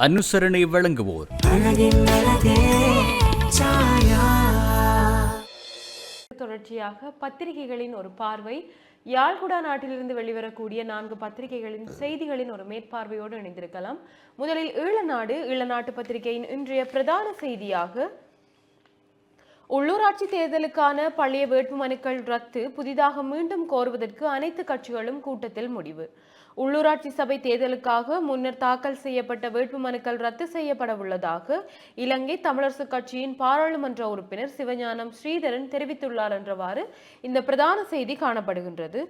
அனுசரணை வழங்குவோர் தொடர்ச்சியாக பத்திரிகைகளின் ஒரு பார்வை. யாழ்குடா நாட்டிலிருந்து வெளிவரக்கூடிய 4 பத்திரிகைகளின் செய்திகளின் ஒரு மேற்பார்வையோடு இணைந்திருக்கலாம். முதலில் ஈழநாட்டு பத்திரிகையின் இன்றைய பிரதான செய்தியாக, உள்ளூராட்சி தேர்தலுக்கான பழைய வேட்புமனுக்கள் ரத்து, புதிதாக மீண்டும் கோருவதற்கு அனைத்து கட்சிகளும் கூட்டத்தில் முடிவு. உள்ளூராட்சி சபை தேர்தலுக்காக முன்னர் தாக்கல் செய்யப்பட்ட வேட்புமனுக்கள் ரத்து செய்யப்பட உள்ளதாக இலங்கை தமிழரசு கட்சியின் பாராளுமன்ற உறுப்பினர் சிவஞானம் ஸ்ரீதரன் தெரிவித்துள்ளார் என்றவாறு இந்த பிரதான செய்தி காணப்படுகின்றது.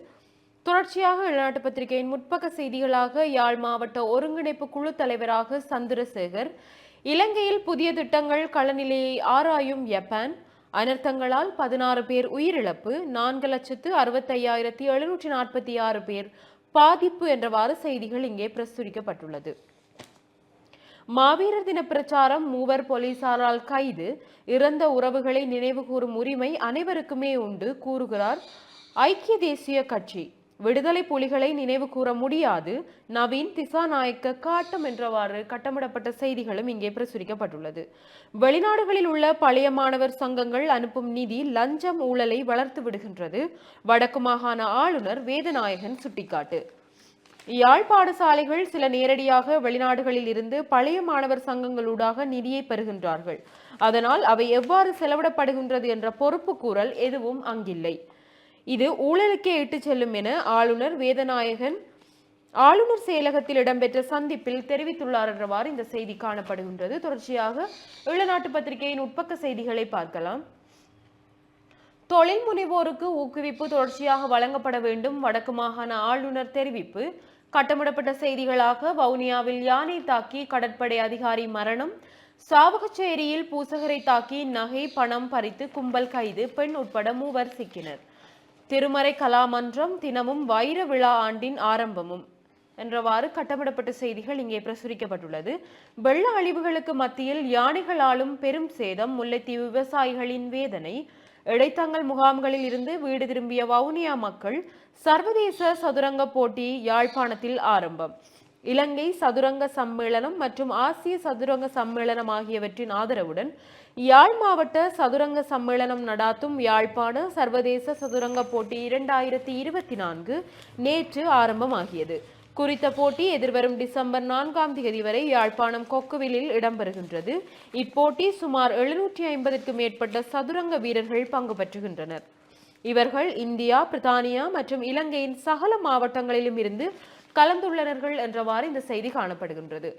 தொடர்ச்சியாக ஈழநாட்டு பத்திரிகையின் முற்பக்க செய்திகளாக, யாழ் மாவட்ட ஒருங்கிணைப்பு குழு தலைவராக சந்திரசேகர், இலங்கையில் புதிய திட்டங்கள் களநிலையை ஆராயும் ஜப்பான், அனர்த்தங்களால் 16 பேர் உயிரிழப்பு, 4,65,746 பேர் பாதிப்பு என்றவாறு செய்திகள் இங்கே பிரசுரிக்கப்பட்டுள்ளது. மாவீரர் தின பிரச்சாரம், மூவர் போலீசாரால் கைது, இறந்த உறவுகளை நினைவு கூறும் உரிமை அனைவருக்குமே உண்டு கூறுகிறார் ஐக்கிய தேசிய கட்சி. விடுதலை புலிகளை நினைவு கூற முடியாது, நவீன் திசாநாயக்க காட்டும் என்றவாறு கட்டமிடப்பட்ட செய்திகளும் இங்கே பிரசுரிக்கப்பட்டுள்ளது. வெளிநாடுகளில் உள்ள பழைய மாணவர் சங்கங்கள் அனுப்பும் நிதி லஞ்சம் ஊழலை வளர்த்து விடுகின்றது, வடக்கு மாகாண ஆளுநர் வேதநாயகன் சுட்டிக்காட்டு. யாழ் பாடசாலைகள் சில நேரடியாக வெளிநாடுகளில் இருந்து பழைய மாணவர் சங்கங்களூடாக நிதியை பெறுகின்றார்கள், அதனால் அவை எவ்வாறு செலவிடப்படுகின்றது என்ற பொறுப்பு கூறல் எதுவும் அங்கில்லை. இது ஊழலுக்கே இட்டு செல்லும் என ஆளுநர் வேதநாயகன் ஆளுநர் செயலகத்தில் இடம்பெற்ற சந்திப்பில் தெரிவித்துள்ளார் என்றவாறு இந்த செய்தி காணப்படுகின்றது. தொடர்ச்சியாக ஈழநாட்டு பத்திரிகையின் உட்பக்க செய்திகளை பார்க்கலாம். தொழில் முனைவோருக்கு ஊக்குவிப்பு தொடர்ச்சியாக வழங்கப்பட வேண்டும், வடக்கு மாகாண ஆளுநர் தெரிவிப்பு. கட்டமிடப்பட்ட செய்திகளாக, வவுனியாவில் யானை தாக்கி கடற்படை அதிகாரி மரணம், சாவகச்சேரியில் பூசகரை தாக்கி நகை பணம் பறித்து கும்பல் கைது, பெண் உட்பட 3 சிக்கினர். திருமறை கலாமன்றம் தினமும் வைர விழா ஆண்டின் ஆரம்பமும் என்றவாறு கட்டமிடப்பட்ட செய்திகள் இங்கே பிரசுரிக்கப்பட்டுள்ளது. வெள்ள அழிவுகளுக்கு மத்தியில் யானைகளாலும் பெரும் சேதம், முல்லைத்தீவு விவசாயிகளின் வேதனை, இடைத்தங்கல் முகாம்களில் இருந்து வீடு திரும்பிய வவுனியா மக்கள். சர்வதேச சதுரங்க போட்டி யாழ்ப்பாணத்தில் ஆரம்பம். இலங்கை சதுரங்க சம்மேளனம் மற்றும் ஆசிய சதுரங்க சம்மேளனம் ஆகியவற்றின் ஆதரவுடன் யாழ் மாவட்ட சதுரங்க சம்மேளனம் நடாத்தும் யாழ்ப்பாண சர்வதேச சதுரங்க போட்டி 2024 நேற்று ஆரம்பமாகியது. குறித்த போட்டி எதிர்வரும் டிசம்பர் 4ஆம் தேதி வரை யாழ்ப்பாணம் கொக்குவிலில் இடம்பெறுகின்றது. இப்போட்டி சுமார் 750க்கும் மேற்பட்ட சதுரங்க வீரர்கள் பங்கு பெற்றுகின்றனர். இவர்கள் இந்தியா, பிரித்தானியா மற்றும் இலங்கையின் சகல மாவட்டங்களிலும் இருந்து கலந்துள்ளனர்கள் என்றவாறு இந்த செய்தி காணப்படுகின்றது.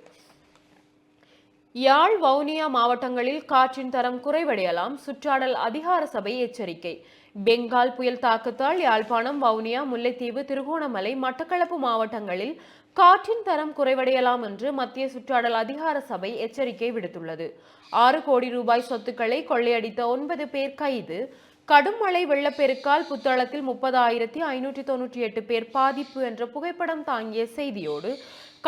யாழ், வவுனியா மாவட்டங்களில் காற்றின் தரம் குறைவடையலாம், சுற்றாடல் அதிகார சபை எச்சரிக்கை. பெங்கால் புயல் தாக்கத்தால் யாழ்ப்பாணம், வவுனியா, முல்லைத்தீவு, திருகோணமலை, மட்டக்களப்பு மாவட்டங்களில் காற்றின் தரம் குறைவடையலாம் என்று மத்திய சுற்றாடல் அதிகார சபை எச்சரிக்கை விடுத்துள்ளது. 6 கோடி ரூபாய் சொத்துக்களை கொள்ளையடித்த 9 பேர் கைது. கடும் மழை வெள்ளப்பெருக்கால் புத்தளத்தில் 30,598 பேர் பாதிப்பு என்ற புகைப்படம் தாங்கிய செய்தியோடு,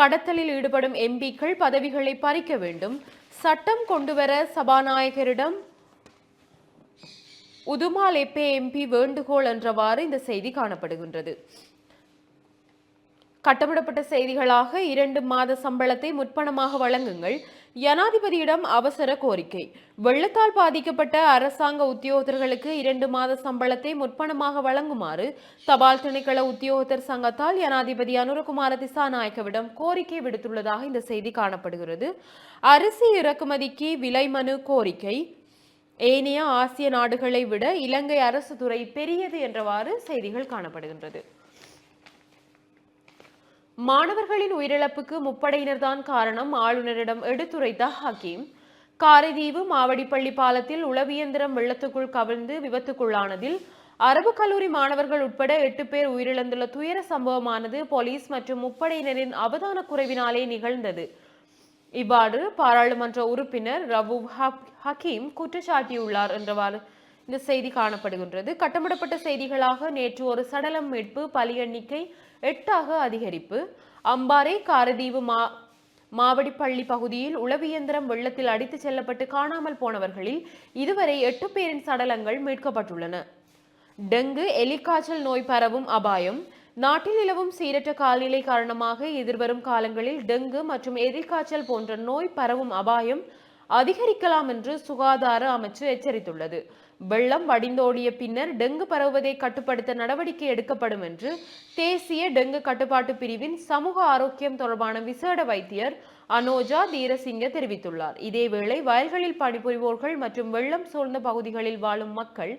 கடத்தலில் ஈடுபடும் எம்பிக்கள் பதவிகளை பறிக்க வேண்டும், சட்டம் கொண்டுவர சபாநாயகரிடம் உதுமால் எம்பி வேண்டுகோள் என்றவாறு இந்த செய்தி காணப்படுகின்றது. கட்டமிடப்பட்ட செய்திகளாக, 2 மாத சம்பளத்தை முற்பணமாக வழங்குங்கள், ஜனாதிபதியிடம் அவசர கோரிக்கை. வெள்ளத்தால் பாதிக்கப்பட்ட அரசாங்க உத்தியோகத்தர்களுக்கு 2 மாத சம்பளத்தை முற்பணமாக வழங்குமாறு தபால் திணைக்கள உத்தியோகத்தர் சங்கத்தால் ஜனாதிபதி அனுரகுமார திசாநாயக்கவிடம் கோரிக்கை விடுத்துள்ளதாக இந்த செய்தி காணப்படுகிறது. அரிசி இறக்குமதிக்கு விலை மனு கோரிக்கை. ஏனைய ஆசிய நாடுகளை விட இலங்கை அரசு துறை பெரியது என்றவாறு செய்திகள் காணப்படுகின்றது. மாணவர்களின் உயிரிழப்புக்கு முப்படையினர்தான் காரணம், ஆளுநரிடம் எடுத்துரைத்த ஹக்கீம். காரைதீவு மாவடிப்பள்ளி பாலத்தில் உளவியந்திரம் வெள்ளத்துக்குள் கவிழ்ந்து விபத்துக்குள்ளானதில் அரபு கல்லூரி மாணவர்கள் உட்பட 8 பேர் உயிரிழந்துள்ள துயர சம்பவமானது போலீஸ் மற்றும் முப்படையினரின் அவதான குறைவினாலே நிகழ்ந்தது. இவ்வாறு பாராளுமன்ற உறுப்பினர் ரவூப் ஹக்கீம் குற்றச்சாட்டியுள்ளார் என்றவாறு இந்த செய்தி காணப்படுகின்றது. கட்டமிடப்பட்ட செய்திகளாக, நேற்று ஒரு சடலம் மீட்பு, பலி எண்ணிக்கை 8ஆக அதிகரிப்பு. அம்பாறை காரதீவு மாவடிப்பள்ளி பகுதியில் உளவியந்திரம் வெள்ளத்தில் அடித்து செல்லப்பட்டு காணாமல் போனவர்களில் இதுவரை 8 பேரின் சடலங்கள் மீட்கப்பட்டுள்ளன. டெங்கு, எலிக்காய்ச்சல் நோய் பரவும் அபாயம். நாட்டில் நிலவும் சீரற்ற காலநிலை காரணமாக எதிர்வரும் காலங்களில் டெங்கு மற்றும் எதிர்காய்ச்சல் போன்ற நோய் பரவும் அபாயம் அதிகரிக்கலாம் என்று சுகாதார அமைச்சு எச்சரித்துள்ளது. வெள்ளம் வடிந்தோடிய பின்னர் டெங்கு பரவுவதை கட்டுப்படுத்த நடவடிக்கை எடுக்கப்படும் என்று தேசிய டெங்கு கட்டுப்பாட்டு பிரிவின் சமூக ஆரோக்கியம் தொடர்பான விசேட வைத்தியர் அனோஜா தீரசிங்க தெரிவித்துள்ளார். இதேவேளை வயல்களில் பணிபுரிவோர்கள் மற்றும் வெள்ளம் சூழ்ந்த பகுதிகளில் வாழும் மக்கள்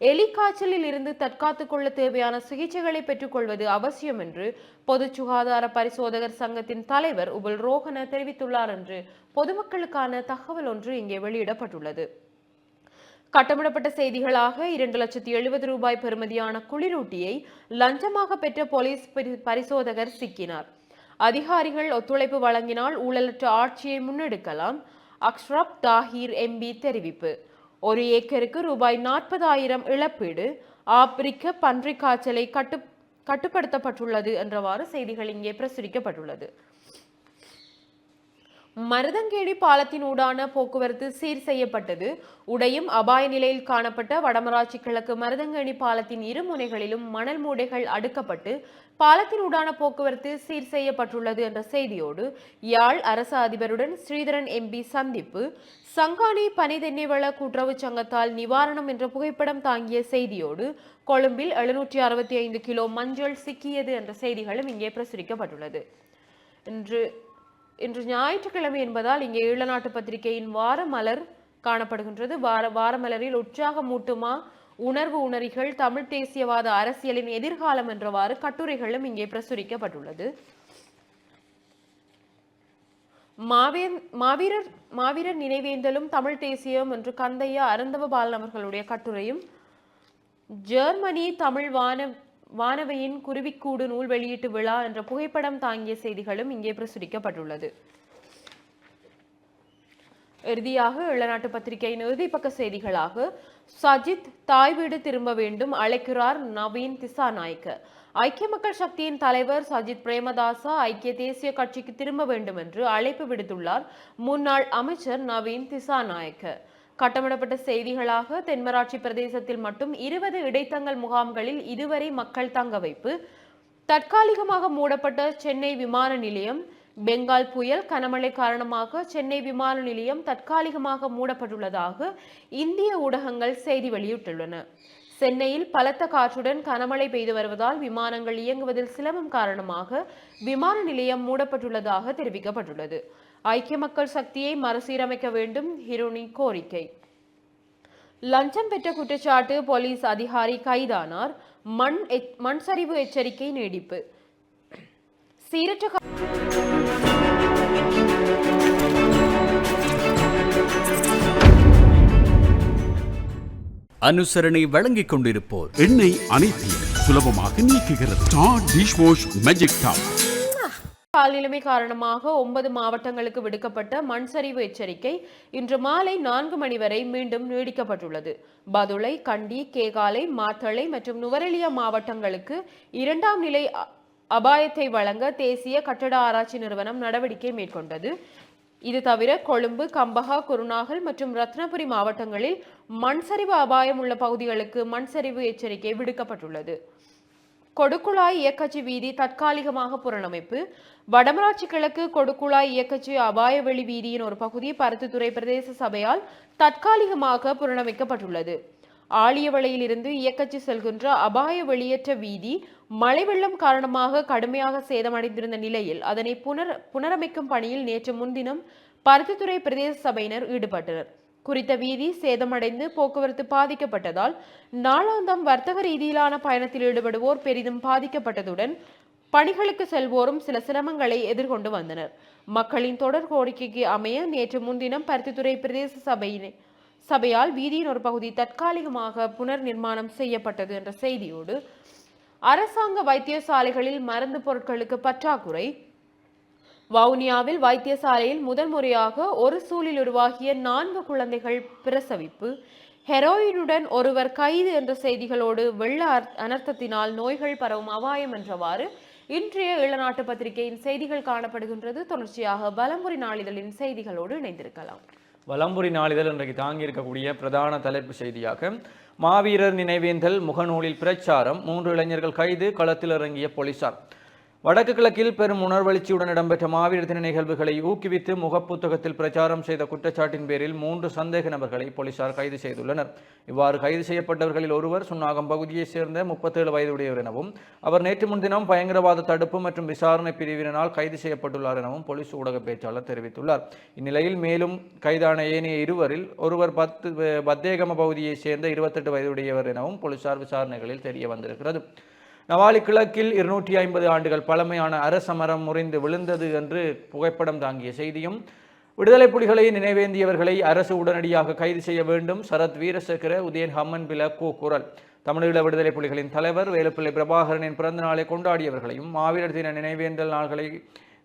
எலிக்காய்ச்சலில் இருந்து தற்காத்துக் கொள்ள தேவையான சிகிச்சைகளை பெற்றுக்கொள்வது அவசியம் என்று பொது சுகாதார பரிசோதகர் சங்கத்தின் தலைவர் உபுல் ரோஹன தெரிவித்துள்ளார் என்று பொதுமக்களுக்கான தகவல் ஒன்று இங்கே வெளியிடப்பட்டுள்ளது. கட்டமிடப்பட்ட செய்திகளாக 2,70,000 ரூபாய் பெறுமதியான குளிரூட்டியை லஞ்சமாக பெற்ற போலீஸ் பரிசோதகர் சிக்கினார். அதிகாரிகள் ஒத்துழைப்பு வழங்கினால் ஊழலற்ற ஆட்சியை முன்னெடுக்கலாம். அக்ஷ்ரப் தாஹீர் எம்பி தெரிவிப்பு. 1 ஏக்கருக்கு ரூபாய் 40,000 இழப்பீடு. ஆப்பிரிக்க பன்றிக் காய்ச்சலை கட்டுப்படுத்தப்பட்டுள்ளது என்றவாறு செய்திகள் இங்கே பிரசுரிக்கப்பட்டுள்ளது. மருதங்கேணி பாலத்தின் ஊடான போக்குவரத்து சீர் செய்யப்பட்டது. உடையும் அபாய நிலையில் காணப்பட்ட வடமராட்சி கிழக்கு மருதங்கேணி பாலத்தின் இரு முனைகளிலும் மணல் மூடைகள் அடுக்கப்பட்டு பாலத்தின் ஊடான போக்குவரத்து சீர் செய்யப்பட்டுள்ளது என்ற செய்தியோடு யாழ் அரச அதிபருடன் ஸ்ரீதரன் எம்பி சந்திப்பு. சங்கானி பனிதென்னைவள கூட்டுறவு சங்கத்தால் நிவாரணம் என்ற புகைப்படம் தாங்கிய செய்தியோடு கொழும்பில் 765 கிலோ மஞ்சள் சிக்கியது என்ற செய்திகளும் இங்கே பிரசுரிக்கப்பட்டுள்ளது. இன்று ஞாயிற்றுக்கிழமை என்பதால் இங்கே ஈழநாட்டு பத்திரிகையின் வாரமலர் காணப்படுகின்றது. வாரமலரில் உற்சாகமூட்டுமா உணர்வு உணரிகள் தமிழ் தேசியவாத அரசியலின் எதிர்காலம் என்றவாறு கட்டுரைகளும் இங்கே பிரசுரிக்கப்பட்டுள்ளது. மாவீரர் நினைவேந்தலும் தமிழ் தேசியம் என்று கந்தையா அருந்தவபாலன் அவர்களுடைய கட்டுரையும், ஜெர்மனி தமிழ் வானவையின் குருவிக்கூடு நூல் வெளியீட்டு விழா என்ற புகைப்படம் தாங்கிய செய்திகளும் இங்கே பிரசுரிக்கப்பட்டுள்ளது. இறுதியாக ஈழநாட்டு பத்திரிகையின் இறுதிப்பக்க செய்திகளாக சஜித் தாய் வீடு திரும்ப வேண்டும் அழைக்கிறார் நவீன் திசாநாயக்க. ஐக்கிய மக்கள் சக்தியின் தலைவர் சஜித் பிரேமதாசா ஐக்கிய தேசிய கட்சிக்கு திரும்ப வேண்டும் என்று அழைப்பு விடுத்துள்ளார் முன்னாள் அமைச்சர் நவீன் திசாநாயக்க. கட்டமிடப்பட்ட செய்திகளாக தென்மராட்சி பிரதேசத்தில் மட்டும் 20 இடைத்தங்கல் முகாம்களில் இதுவரை மக்கள் தங்க வைப்பு. தற்காலிகமாக மூடப்பட்ட சென்னை விமான நிலையம். பெங்கால் புயல் கனமழை காரணமாக சென்னை விமான நிலையம் தற்காலிகமாக மூடப்பட்டுள்ளதாக இந்திய ஊடகங்கள் செய்தி வெளியிட்டுள்ளன. சென்னையில் பலத்த காற்றுடன் கனமழை பெய்து வருவதால் விமானங்கள் இயங்குவதில் சிரமம் காரணமாக விமான நிலையம் மூடப்பட்டுள்ளதாக தெரிவிக்கப்பட்டுள்ளது. ஐக்கிய மக்கள் சக்தியை மறுசீரமைக்க வேண்டும் ஹிரோனி கோரிக்கை. லஞ்சம் பெற்ற குற்றச்சாட்டு போலீஸ் அதிகாரி கைதானார். மண் சரிவு எச்சரிக்கை நீடிப்பு. சீரற்ற அனுசரணை வழங்கிக் கொண்டிருப்போர் எண்ணெய் அனைத்தையும் சுலபமாக நீக்குகிறது. Star dish wash magic top. காலநிலைமை காரணமாக 9 மாவட்டங்களுக்கு விடுக்கப்பட்ட மண் சரிவு எச்சரிக்கை இன்று மாலை 4 மணி வரை மீண்டும் நீடிக்கப்பட்டுள்ளது. பதுளை, கண்டி, கேகாலை, மாத்தளை மற்றும் நுவரெலியா மாவட்டங்களுக்கு 2ஆம் நிலை அபாயத்தை வழங்க தேசிய கட்டட ஆராய்ச்சி நிறுவனம் நடவடிக்கை மேற்கொண்டது. இது தவிர கொழும்பு, கம்பஹா, குருநாகல் மற்றும் ரத்னபுரி மாவட்டங்களில் மண் சரிவு அபாயம் உள்ள பகுதிகளுக்கு மண் சரிவு எச்சரிக்கை விடுக்கப்பட்டுள்ளது. கொடுக்குழாய் இயக்கச்சி வீதி தற்காலிகமாக புனரமைப்பு. வடமராட்சி கிழக்கு கொடுக்குழாய் இயக்கச்சி அபாய வெளி வீதியின் ஒரு பகுதி பருத்தித்துறை பிரதேச சபையால் தற்காலிகமாக புனரமைக்கப்பட்டுள்ளது. ஆழியவளையில் இருந்து இயக்கச்சி செல்கின்ற அபாய வெளியேற்ற வீதி மழை வெள்ளம் காரணமாக கடுமையாக சேதமடைந்திருந்த நிலையில் அதனை புனரமைக்கும் பணியில் நேற்று முன்தினம் பருத்தித்துறை பிரதேச சபையினர் ஈடுபட்டனர். குறித்த வீதி சேதமடைந்து போக்குவரத்து பாதிக்கப்பட்டதால் நாளாந்தம் வர்த்தக ரீதியிலான பயணத்தில் ஈடுபடுவோர் பெரிதும் பாதிக்கப்பட்டதுடன் பணிகளுக்கு செல்வோரும் சில சிரமங்களை எதிர்கொண்டு வந்தனர். மக்களின் தொடர் கோரிக்கைக்கு அமைய நேற்று முன்தினம் பருத்தித்துறை பிரதேச சபையால் வீதியின் ஒரு பகுதி தற்காலிகமாக புனர் நிர்மாணம் செய்யப்பட்டது என்ற செய்தியோடு அரசாங்க வைத்தியசாலைகளில் மருந்து பொருட்களுக்கு பற்றாக்குறை. வவுனியாவில் வைத்தியசாலையில் முதன்முறையாக ஒரு சூழில் உருவாகிய 4 குழந்தைகள் பிரசவிப்பு. ஹெரோயினுடன் ஒருவர் கைது என்ற செய்திகளோடு வெள்ள அனர்த்தத்தினால் நோய்கள் பரவும் அபாயம் என்றவாறு இன்றைய ஈழநாட்டு பத்திரிகையின் செய்திகள் காணப்படுகின்றது. தொடர்ச்சியாக வலம்புரி நாளிதழின் செய்திகளோடு இணைந்திருக்கலாம். வலம்புரி நாளிதழ் இன்றைக்கு தாங்கி இருக்கக்கூடிய பிரதான தலைப்பு செய்தியாக மாவீரர் நினைவேந்தல் முகநூலில் பிரச்சாரம், 3 இளைஞர்கள் கைது, களத்தில் இறங்கிய போலீசார். வடக்கு கிழக்கில் பெரும் உணர்வெழுச்சியுடன் இடம்பெற்ற மாவீரர் தின நிகழ்வுகளை ஊக்குவித்து முகப்புத்தகத்தில் பிரச்சாரம் செய்த குற்றச்சாட்டின் பேரில் 3 சந்தேக நபர்களை போலீசார் கைது செய்துள்ளனர். இவ்வாறு கைது செய்யப்பட்டவர்களில் ஒருவர் சுன்னாகம் பகுதியைச் சேர்ந்த 37 வயதுடையவர் எனவும் அவர் நேற்று முன்தினம் பயங்கரவாத தடுப்பு மற்றும் விசாரணை பிரிவினரால் கைது செய்யப்பட்டுள்ளார் எனவும் போலீஸ் ஊடக பேச்சாளர் தெரிவித்துள்ளார். இந்நிலையில் மேலும் கைதான ஏனைய இருவரில் ஒருவர் பத்தேகம பகுதியைச் சேர்ந்த 28 வயதுடையவர் எனவும் போலீசார் விசாரணைகளில் தெரிய வந்திருக்கிறது. நவாலி கிழக்கில் 250 ஆண்டுகள் பழமையான அரச மரம் முறிந்து விழுந்தது என்று புகைப்படம் தாங்கிய செய்தியும், விடுதலை புலிகளை நினைவேந்தியவர்களை அரசு உடனடியாக கைது செய்ய வேண்டும், சரத் வீரசேகர உதயன் ஹம்மன்பில குரல். தமிழீழ விடுதலை புலிகளின் தலைவர் வேலுப்பிள்ளை பிரபாகரனின் பிறந்த நாளை கொண்டாடியவர்களையும் மாவீரர் தின நினைவேந்தல் நாள்களை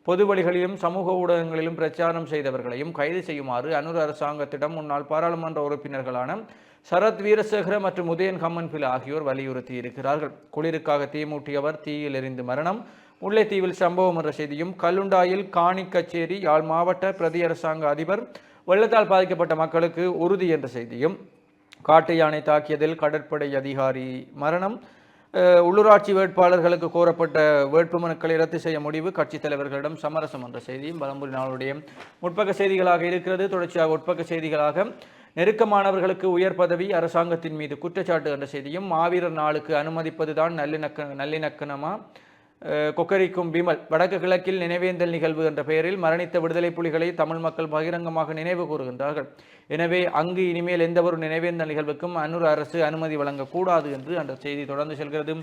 பொது வழிகளிலும் சமூக ஊடகங்களிலும் பிரச்சாரம் செய்தவர்களையும் கைது செய்யுமாறு அனுர அரசாங்கத்திடம் முன்னாள் பாராளுமன்ற உறுப்பினர்களான சரத் வீரசேகர மற்றும் உதயன் ஹம்மன்பில ஆகியோர் வலியுறுத்தி இருக்கிறார்கள். குளிருக்காக தீமூட்டியவர் தீயில் எரிந்து மரணம், முல்லைத்தீவில் சம்பவம் என்ற செய்தியும், கல்லுண்டாயில் காணி கச்சேரி யாழ் மாவட்ட பிரதி அரசாங்க அதிபர் வெள்ளத்தால் பாதிக்கப்பட்ட மக்களுக்கு உறுதி என்ற செய்தியும், காட்டு யானை தாக்கியதில் கடற்படை அதிகாரி மரணம், உள்ளூராட்சி வேட்பாளர்களுக்கு கோரப்பட்ட வேட்புமனுக்களை ரத்து செய்ய முடிவு, கட்சித் தலைவர்களிடம் சமரசம் என்ற செய்தியும் வலம்புரி நாளுடைய முற்பக்க செய்திகளாக இருக்கிறது. தொடர்ச்சியாக உட்பக்க செய்திகளாக நெருக்கமானவர்களுக்கு உயர் பதவி, அரசாங்கத்தின் மீது குற்றச்சாட்டு என்ற செய்தியும், மாவீரர் நாளுக்கு அனுமதிப்பதுதான் நல்லிணக்கணமா, கொக்கரிக்கும் பிமல், வடக்கு கிழக்கில் நினைவேந்தல் நிகழ்வு என்ற பெயரில் மரணித்த விடுதலை புலிகளை தமிழ் மக்கள் பகிரங்கமாக நினைவு கூறுகின்றார்கள். எனவே அங்கு இனிமேல் எந்தவொரு நினைவேந்தல் நிகழ்வுக்கும் அன்னூர் அரசு அனுமதி வழங்கக்கூடாது என்று அந்த செய்தி தொடர்ந்து செல்கிறது.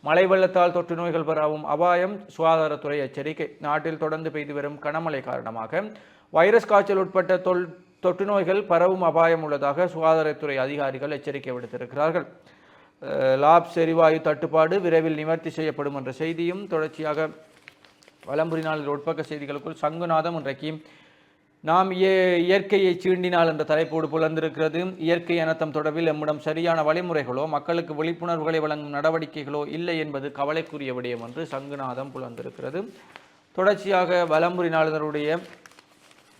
மழை வெள்ளத்தால் தொற்று நோய்கள் பரவும் அபாயம், சுகாதாரத்துறை எச்சரிக்கை. நாட்டில் தொடர்ந்து பெய்து வரும் கனமழை காரணமாக வைரஸ் காய்ச்சல் உட்பட்ட தொற்று நோய்கள் பரவும் அபாயம் உள்ளதாக சுகாதாரத்துறை அதிகாரிகள் எச்சரிக்கை விடுத்திருக்கிறார்கள். லாப்ஸ் எரிவாயு தட்டுப்பாடு விரைவில் நிவர்த்தி செய்யப்படும் என்ற செய்தியும் தொடர்ச்சியாக வலம்புரி நாளில் உட்பக்க செய்திகளுக்குள் சங்குநாதம் இன்றைக்கு நாம் இயற்கையை சீண்டினால் என்ற தலைப்போடு புலர்ந்திருக்கிறது. இயற்கை அனர்த்தம் தொடர்பில் நம்மிடம் சரியான வழிமுறைகளோ மக்களுக்கு விழிப்புணர்வுகளை வழங்கும் நடவடிக்கைகளோ இல்லை என்பது கவலைக்குரிய விடயம் என்று சங்குநாதம் புலர்ந்திருக்கிறது. தொடர்ச்சியாக வலம்புரி நாளிதழுடைய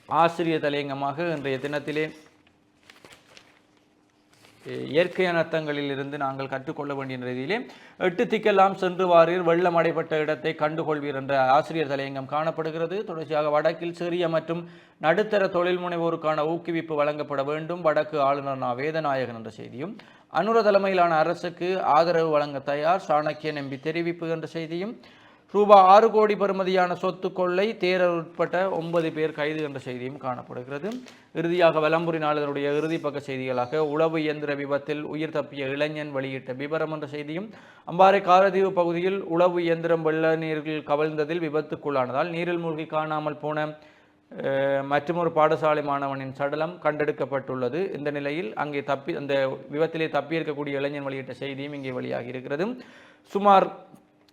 ஆசிரியர் தலையங்கமாக இன்றைய தினத்திலே இயற்கை அனர்த்தங்களில் இருந்து நாங்கள் கற்றுக்கொள்ள வேண்டிய ரீதியிலே 8 திக்கெல்லாம் சென்று வாரீர், வெள்ளம் அடைபட்ட இடத்தை கண்டுகொள்வீர் என்ற ஆசிரியர் தலையங்கம் காணப்படுகிறது. தொடர்ச்சியாக வடக்கில் சிறிய மற்றும் நடுத்தர தொழில் முனைவோருக்கான ஊக்குவிப்பு வழங்கப்பட வேண்டும், வடக்கு ஆளுநர் நா. வேதநாயகன் என்ற செய்தியும், அனுர தலைமையிலான அரசுக்கு ஆதரவு வழங்க தயார், சாணக்கியன் எம்பி தெரிவிப்பு என்ற செய்தியும், ரூபாய் 6 கோடி பெறுமதியான சொத்து கொள்ளை, தேரர் உட்பட்ட 9 பேர் கைது என்ற செய்தியும் காணப்படுகிறது. இறுதியாக வலம்புரி நாளிதழுடைய இறுதி பக்க செய்திகளாக உளவு இயந்திர விபத்தில் உயிர் தப்பிய இளைஞன் வெளியிட்ட விபரம் என்ற செய்தியும், அம்பாறை காரதீவு பகுதியில் உளவு இயந்திரம் வெள்ள நீரில் கவிழ்ந்ததில் விபத்துக்குள்ளானதால் நீரில் மூழ்கி காணாமல் போன மற்றொரு பாடசாலை மாணவனின் சடலம் கண்டெடுக்கப்பட்டுள்ளது. இந்த நிலையில் அங்கே அந்த விபத்திலே தப்பியிருக்கக்கூடிய இளைஞன் வெளியிட்ட செய்தியும் இங்கே வெளியாகி இருக்கிறது. சுமார்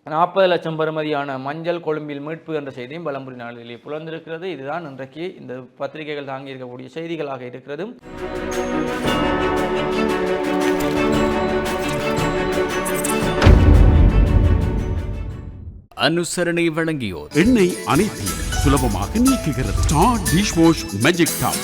40 லட்சம் பெறுமதியான மஞ்சள் கொழும்பில் மீட்பு என்ற செய்தியும் வலம்புரி நாளிலே புலர்ந்திருக்கிறது. இதுதான் இன்றைக்கு இந்த பத்திரிகைகள் தாங்கியிருக்கக்கூடிய செய்திகளாக இருக்கிறது. அனுசரணை வழங்கியோர் எண்ணெய் அனைத்தையும் சுலபமாக நீக்குகிறது. Star dish wash magic top